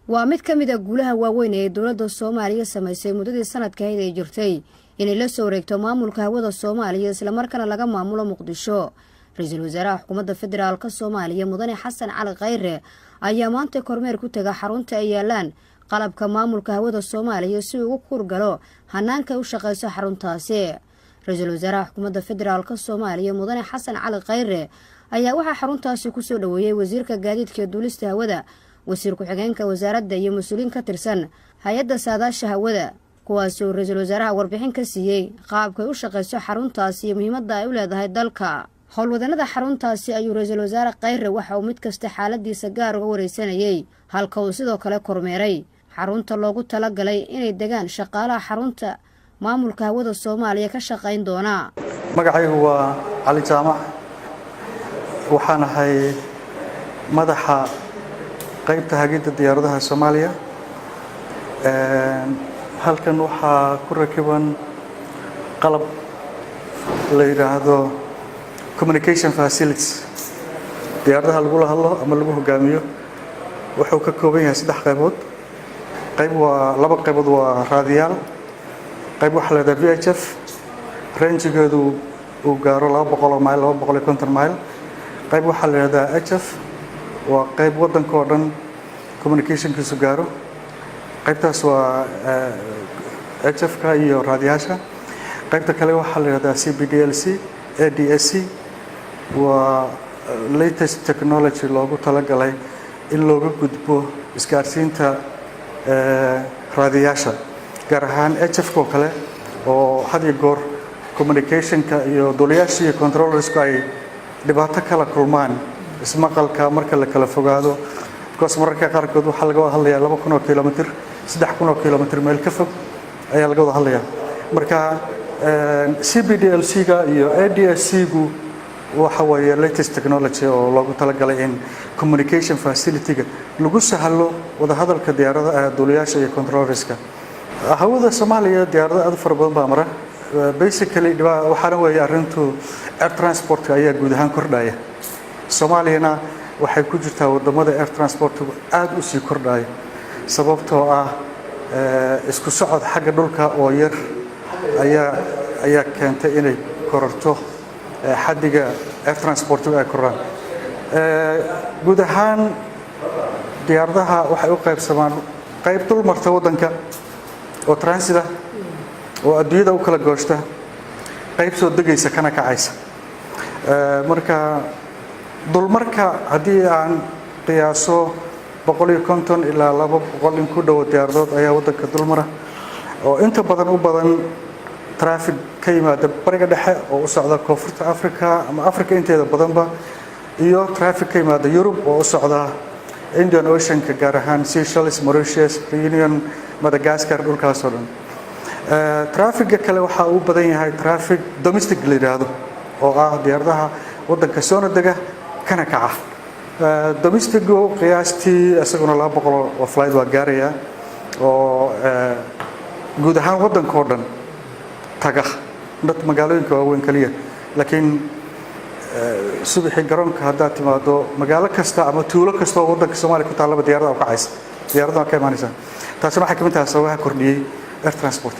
waa mid ka mid ah guulaha waaweyn ee dowladda Soomaaliya samaysay muddadii sanadkeeda ay jirtay inay la soo wareegto maamulka hawada Soomaaliya isla markaana laga maamulo Muqdisho. Ra'iisul Wasaaraha Xukuumadda Federaalka Soomaaliya Mudane Xasan Cali Khayre ayaa maanta kormeer ku tagay xarunta ay yaalaan qalabka maamulka hawada Soomaaliya si uu ugu kurgalo hanaanka u shaqeyso xaruntaasi. Ra'iisul Wasaaraha Xukuumadda Federaalka Soomaaliya Mudane Xasan Cali Khayre ayaa waxa xaruntaasi ku soo dhaweeyay wasiirka gaadiidka iyo duulista hawada, wasiir ku-xigeenka wasaaradda iyo mas'uuliin ka tirsan hay'adda saadaasha hawada, kuwaas oo ra'iisul wasaaraha warbixin ka siiyay qaabka ay u shaqeyso xaruntaasi iyo muhiimadda ay u leedahay dalka. Howlwadanada xaruntaasi ayuu ra'iisul wasaare Khayre waxa uu mid kasta xaaladiisa gaar uga wareysanayay, halka uu sidoo kale kormeeray xarunta loogu talagalay inay degaan shaqaalaha xarunta maamulka hawada Soomaaliya ka shaqeyn doona. Magacaygu waa Cali Jaamac, waxaan ahay madaxa qaybta hagida diyaaradaha Soomaaliya. Halkan waxaa ku rakiban qalab la yiraahdo communication facilities. Diyaaradaha lagu hadlo ama lagu hogaamiyo wuxuu ka kooban yahay 3 qaybood. Laba qaybood waa raadiyaal, qayb waxa la yiraahdo VHF, range-geedu uu gaaro 200 mayl 250 mayl. qayb waxa la yiraahdaa HF, waa qayb wadanka oo dhan communication-kiisu gaaro. qaybtaas waa HF-ka iyo raadiyaasha. qaybta kale waxa la yiraahdaa CBDLC, ADSC, waa latest technology loogu talagalay in looga gudbo isgaarsiinta raadiyaasha, gaar ahaan HF-ka oo kale oo had iyo goor communication-ka iyo duuliyaasha iyo controllers-ku ay dhibaato kala kulmaan ismaqalka marka la kala fogaado, because mararka qaarkood waxa laga wada hadlayaa 2,000 kilomitir 3,000 kilomitir meel ka fog ayaa laga wada hadlayaa. Marka CBDLC-ga iyo ADSC-gu waxa weeye latest technology oo loogu talagalay in communication facility-ga lagu sahlo wada hadalka diyaaradaha duuliyaasha iyo controllers-ka. Hawada Soomaaliya diyaarado aad u fara badan baa mara. Basically waxaana weeye arrintu air transport ayaa guud ahaan kordhaya. Soomaaliyana waxay ku jirtaa wadamada air transport aad u sii kordhaya sababtoo ah isku socod xagga dhulka oo yar ayaa keentay inay kororto xaddiga air transport ay koraan. Guud ahaan diyaaradaha waxay u qaybsamaan qayb dul marta wadanka oo transit ah oo adduunyada u kala gooshta, qayb soo degaysa kana kacaysa. Marka dulmarka haddii aan qiyaaso 150 ilaa 200 in ku dhow diyaaradood ayaa wadanka dulmara oo inta badan u badan traffic ka yimaada bariga dhexe oo u socda koonfurta Afrika ama Afrika inteeda badanba, iyo traffic ka yimaada Europe oo u socda Indian Ocean-ka gaar ahaan Seychelles, Mauritius, Reunion, Madagascar, dhulkaas oo dhan. Traffic-ga kale waxa uu badan yahay traffic domestic la yiraahdo oo ah diyaaradaha wadanka soo dega kana kaca. Domestic-gu qiyaastii isaguna 200 oo flight waa gaaraya oo guud ahaan wadanka oo dhan taga dad magaalooyinka waaweyn kaliya, laakiin subaxii garoonka haddaad timaado magaalo kasta ama tuulo kasta oo wadanka Soomaaliya ku taallaba diyaarada u kacaysa, diyaarada ka imaanaysa. Taasina waxay ka mid tahay sababaha kordhiyay air transport.